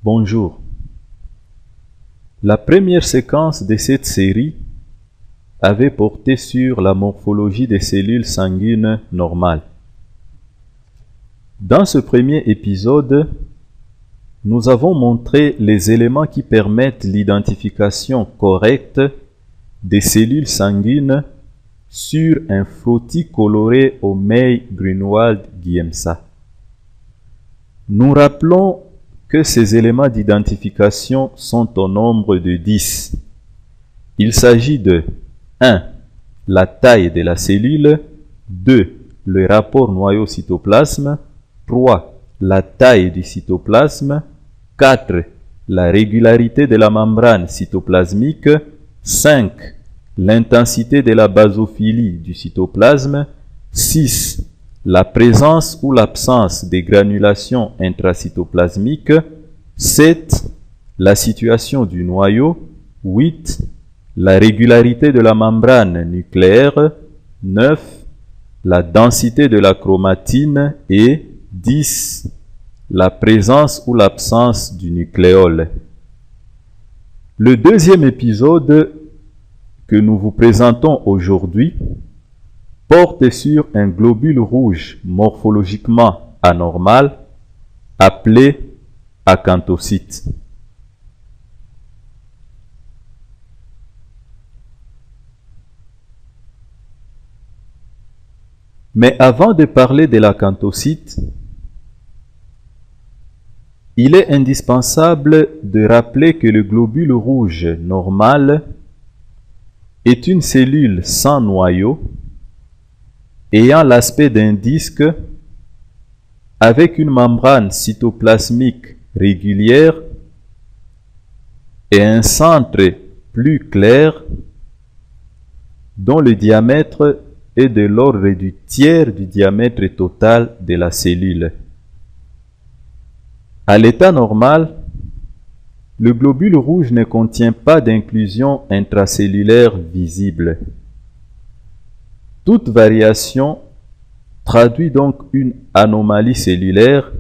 Bonjour. La première séquence de cette série avait porté sur la morphologie des cellules sanguines normales. Dans ce premier épisode, nous avons montré les éléments qui permettent l'identification correcte des cellules sanguines sur un frottis coloré au May-Grunwald-Giemsa. Nous rappelons que ces éléments d'identification sont au nombre de 10. Il s'agit de 1. La taille de la cellule. 2. Le rapport noyau-cytoplasme. 3. La taille du cytoplasme. 4. La régularité de la membrane cytoplasmique. 5. L'intensité de la basophilie du cytoplasme. 6. La présence ou l'absence des granulations intracytoplasmiques. 7. La situation du noyau. 8. La régularité de la membrane nucléaire. 9. La densité de la chromatine. Et 10. La présence ou l'absence du nucléole. Le deuxième épisode que nous vous présentons aujourd'hui porte sur un globule rouge morphologiquement anormal appelé acanthocyte. Mais avant de parler de l'acanthocyte, il est indispensable de rappeler que le globule rouge normal est une cellule sans noyau ayant l'aspect d'un disque avec une membrane cytoplasmique régulière et un centre plus clair dont le diamètre est de l'ordre du tiers du diamètre total de la cellule. À l'état normal, le globule rouge ne contient pas d'inclusion intracellulaire visible. Toute variation traduit donc une anomalie cellulaire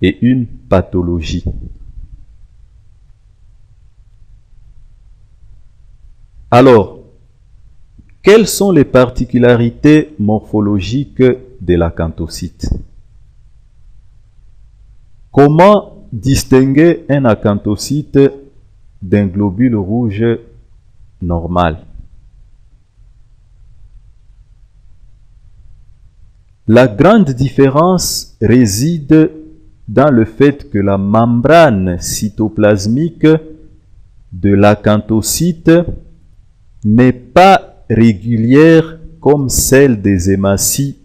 et une pathologie. Alors, quelles sont les particularités morphologiques de l'acanthocyte? Comment distinguer un acanthocyte d'un globule rouge normal? La grande différence réside dans le fait que la membrane cytoplasmique de l'acanthocyte n'est pas régulière comme celle des hématies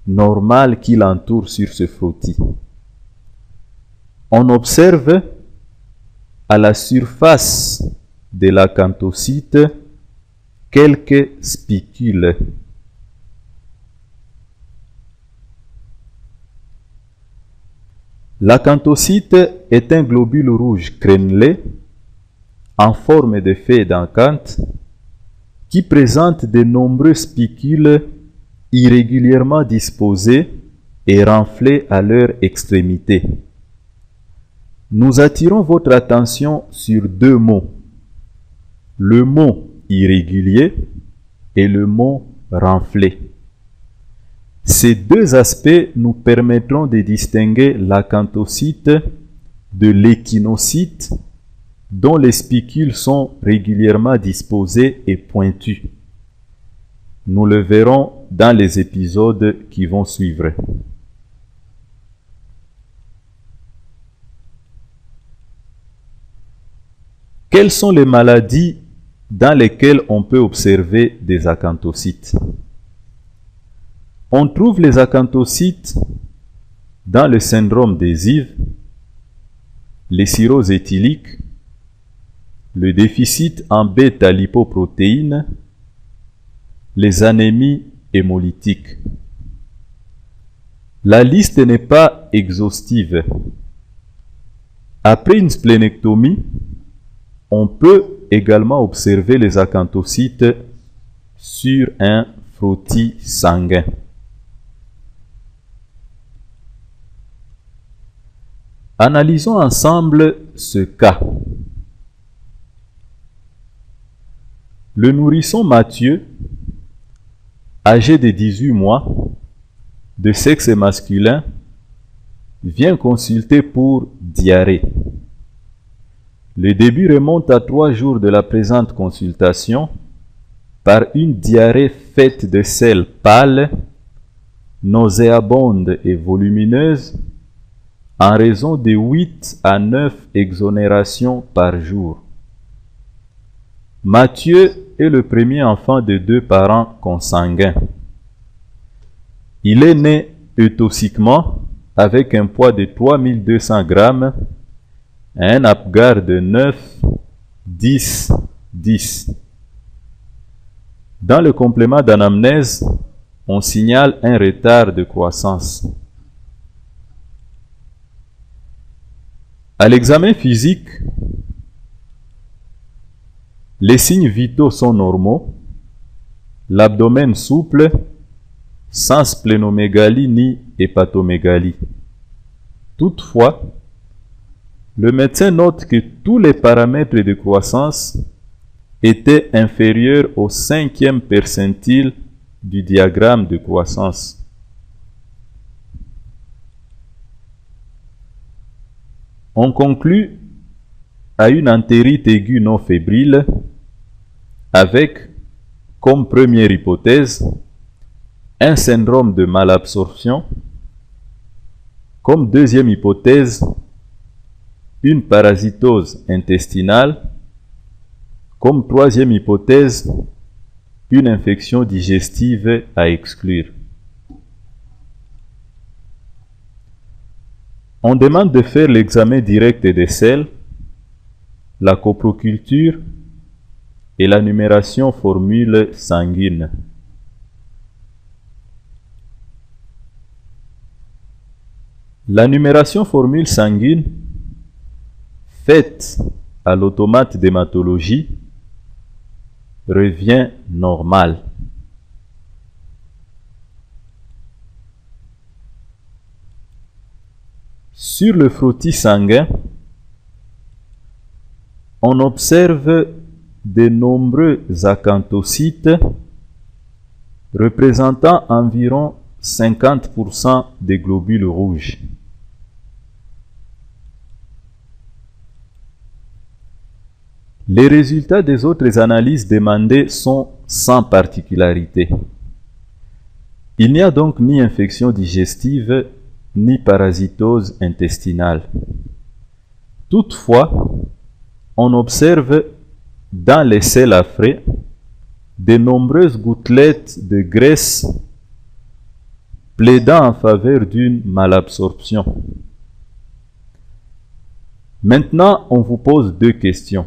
normales qui l'entourent sur ce frottis. On observe à la surface de l'acanthocyte quelques spicules. L'acanthocyte est un globule rouge crénelé en forme de feuille d'acanthe qui présente de nombreux spicules irrégulièrement disposés et renflés à leur extrémité. Nous attirons votre attention sur deux mots, le mot irrégulier et le mot renflé. Ces deux aspects nous permettront de distinguer l'acanthocyte de l'échinocyte dont les spicules sont régulièrement disposés et pointus. Nous le verrons dans les épisodes qui vont suivre. Quelles sont les maladies dans lesquelles on peut observer des acanthocytes? On trouve les acanthocytes dans le syndrome des Ives, les cirrhoses éthyliques, le déficit en bêta-lipoprotéines, les anémies hémolytiques. La liste n'est pas exhaustive. Après une splénectomie, on peut également observer les acanthocytes sur un frottis sanguin. Analysons ensemble ce cas. Le nourrisson Mathieu, âgé de 18 mois, de sexe masculin, vient consulter pour diarrhée. Le début remonte à 3 jours de la présente consultation par une diarrhée faite de selles pâles, nauséabonde et volumineuse, en raison de 8 à 9 exonérations par jour. Mathieu est le premier enfant de 2 parents consanguins. Il est né eutoxiquement avec un poids de 3200 grammes, un apgar de 9, 10, 10. Dans le complément d'anamnèse, on signale un retard de croissance. À l'examen physique, les signes vitaux sont normaux, l'abdomen souple, sans splénomégalie ni hépatomégalie. Toutefois, le médecin note que tous les paramètres de croissance étaient inférieurs au 5e percentile du diagramme de croissance. On conclut à une entérite aiguë non fébrile avec, comme première hypothèse, un syndrome de malabsorption, comme deuxième hypothèse, une parasitose intestinale, comme troisième hypothèse, une infection digestive à exclure. On demande de faire l'examen direct des selles, la coproculture et la numération formule sanguine. La numération formule sanguine, faite à l'automate d'hématologie, revient normale. Sur le frottis sanguin, on observe de nombreux acanthocytes représentant environ 50% des globules rouges. Les résultats des autres analyses demandées sont sans particularité. Il n'y a donc ni infection digestive ni parasitose intestinale. Toutefois, on observe dans les selles affrées de nombreuses gouttelettes de graisse plaidant en faveur d'une malabsorption. Maintenant, on vous pose 2 questions.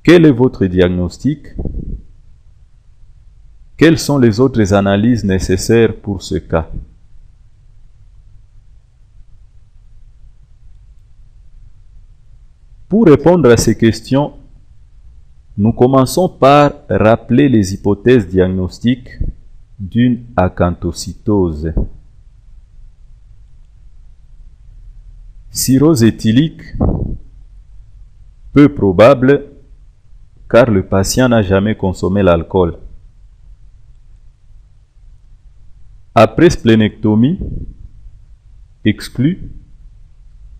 Quel est votre diagnostic? Quelles sont les autres analyses nécessaires pour ce cas? Pour répondre à ces questions, nous commençons par rappeler les hypothèses diagnostiques d'une acanthocytose. Cirrhose éthylique, peu probable car le patient n'a jamais consommé l'alcool. Après splénectomie, exclu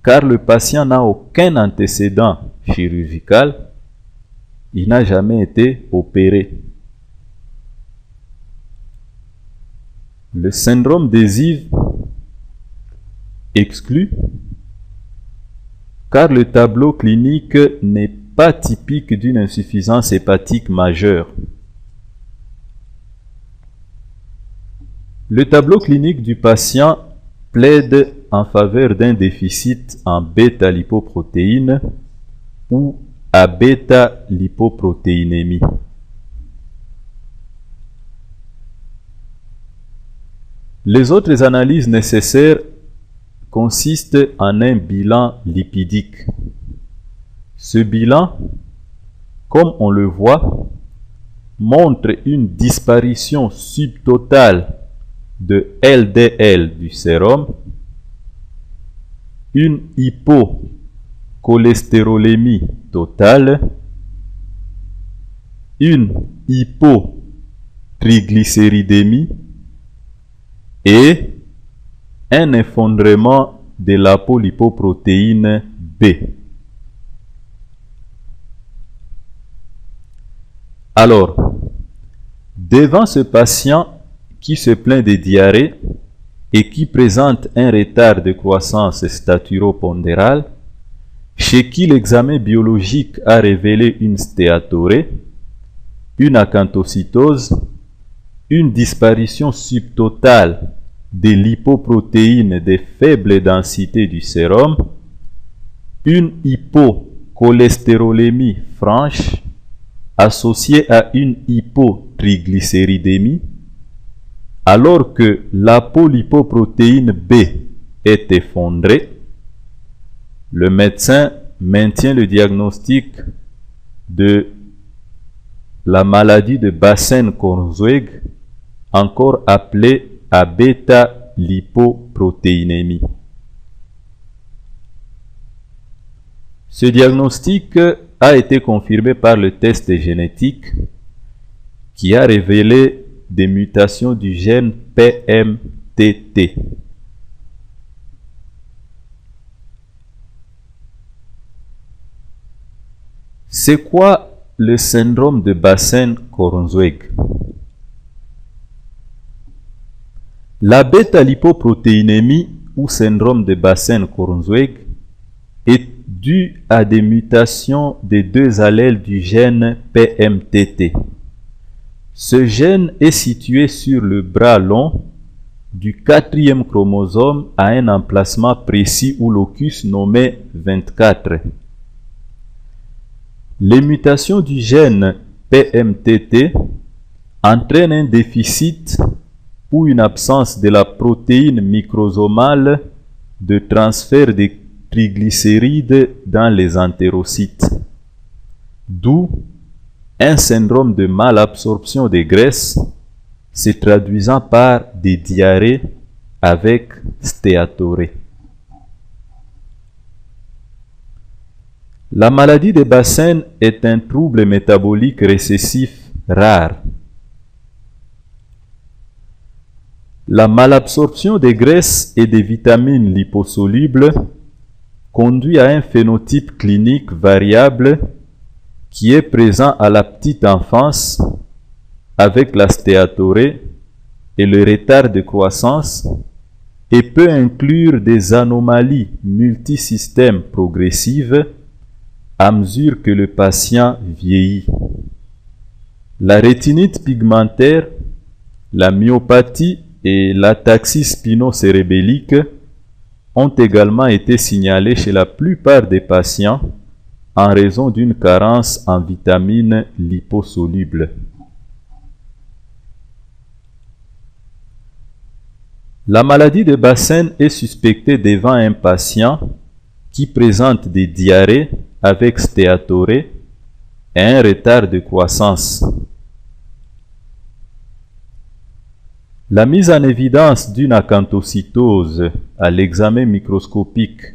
car le patient n'a aucun antécédent chirurgical, il n'a jamais été opéré. Le syndrome d'Esive, exclu car le tableau clinique n'est pas typique d'une insuffisance hépatique majeure. Le tableau clinique du patient plaide en faveur d'un déficit en bêta-lipoprotéines ou à bêta-lipoprotéinémie. Les autres analyses nécessaires consistent en un bilan lipidique. Ce bilan, comme on le voit, montre une disparition subtotale de LDL du sérum une hypocholestérolémie totale, une hypotriglycéridémie et un effondrement de l'apolipoprotéine B. Alors, devant ce patient qui se plaint de diarrhée et qui présente un retard de croissance staturo-pondérale, chez qui l'examen biologique a révélé une stéatorée, une acanthocytose, une disparition subtotale de l'hypoprotéine de faible densité du sérum, une hypocholestérolémie franche associée à une hypotriglycéridémie, alors que l'apolipoprotéine B est effondrée, le médecin maintient le diagnostic de la maladie de Bassen-Corzweg, encore appelée à bêta-lipoprotéinémie. Ce diagnostic a été confirmé par le test génétique qui a révélé des mutations du gène PMTT. C'est quoi le syndrome de Bassen-Corzweg? La bêta-lipoprotéinémie ou syndrome de Bassen-Corzweg est due à des mutations des deux allèles du gène PMTT. Ce gène est situé sur le bras long du 4e chromosome à un emplacement précis ou locus nommé 24. Les mutations du gène PMTT entraînent un déficit ou une absence de la protéine microsomale de transfert des triglycérides dans les entérocytes, d'où un syndrome de malabsorption des graisses se traduisant par des diarrhées avec stéatorée. La maladie de Bassen est un trouble métabolique récessif rare. La malabsorption des graisses et des vitamines liposolubles conduit à un phénotype clinique variable qui est présent à la petite enfance avec la stéatorée et le retard de croissance et peut inclure des anomalies multisystèmes progressives à mesure que le patient vieillit. La rétinite pigmentaire, la myopathie et l'ataxie spino-cérébellique ont également été signalées chez la plupart des patients en raison d'une carence en vitamines liposolubles. La maladie de Bassen est suspectée devant un patient qui présente des diarrhées avec stéatorée et un retard de croissance. La mise en évidence d'une acanthocytose à l'examen microscopique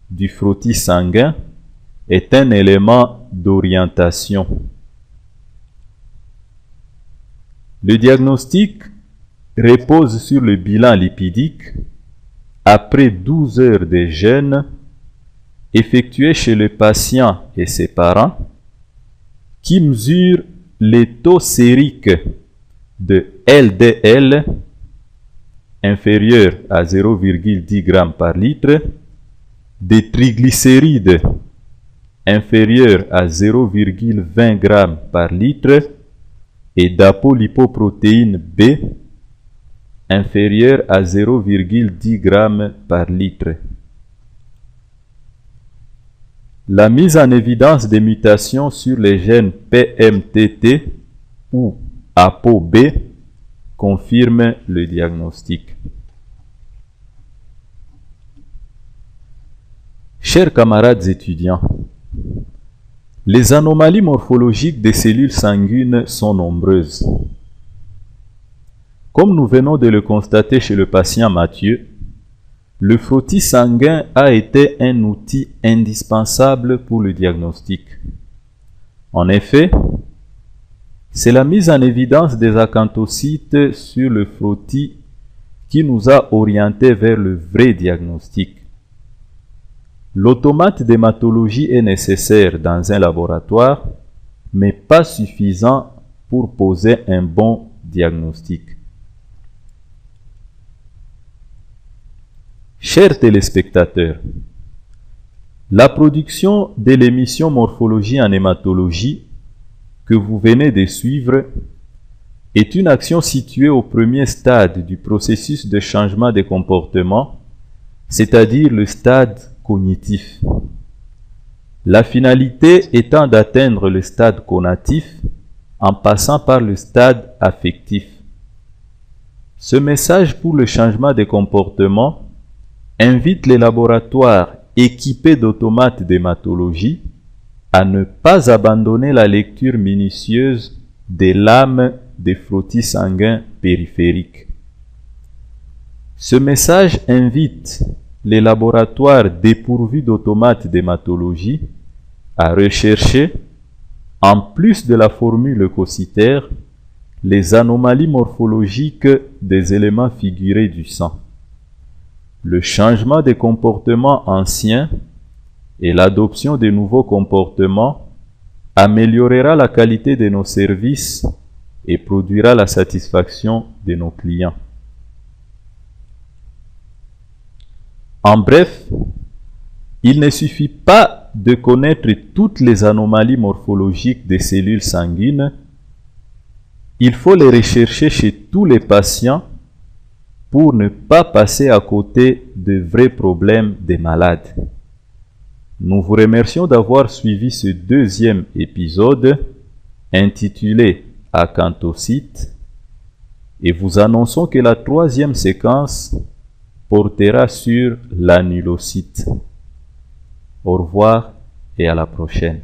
du frottis sanguin est un élément d'orientation. Le diagnostic repose sur le bilan lipidique après 12 heures de jeûne effectué chez le patient et ses parents qui mesure les taux sériques de LDL inférieur à 0,10 g par litre, des triglycérides inférieurs à 0,20 g par litre et d'apolipoprotéine B inférieur à 0,10 g par litre. La mise en évidence des mutations sur les gènes PMTT ou ApoB confirme le diagnostic. Chers camarades étudiants, les anomalies morphologiques des cellules sanguines sont nombreuses. Comme nous venons de le constater chez le patient Mathieu, le frottis sanguin a été un outil indispensable pour le diagnostic. En effet, c'est la mise en évidence des acanthocytes sur le frottis qui nous a orientés vers le vrai diagnostic. L'automate d'hématologie est nécessaire dans un laboratoire, mais pas suffisant pour poser un bon diagnostic. Chers téléspectateurs, la production de l'émission Morphologie en hématologie que vous venez de suivre est une action située au premier stade du processus de changement de comportement, c'est-à-dire le stade cognitif. La finalité étant d'atteindre le stade conatif en passant par le stade affectif. Ce message pour le changement de comportement invite les laboratoires équipés d'automates d'hématologie à ne pas abandonner la lecture minutieuse des lames des frottis sanguins périphériques. Ce message invite les laboratoires dépourvus d'automates d'hématologie à rechercher, en plus de la formule leucocytaire, les anomalies morphologiques des éléments figurés du sang. Le changement des comportements anciens et l'adoption de nouveaux comportements améliorera la qualité de nos services et produira la satisfaction de nos clients. En bref, il ne suffit pas de connaître toutes les anomalies morphologiques des cellules sanguines, il faut les rechercher chez tous les patients pour ne pas passer à côté de vrais problèmes des malades. Nous vous remercions d'avoir suivi ce deuxième épisode intitulé Acanthocytes et vous annonçons que la troisième séquence portera sur l'anulocyte. Au revoir et à la prochaine.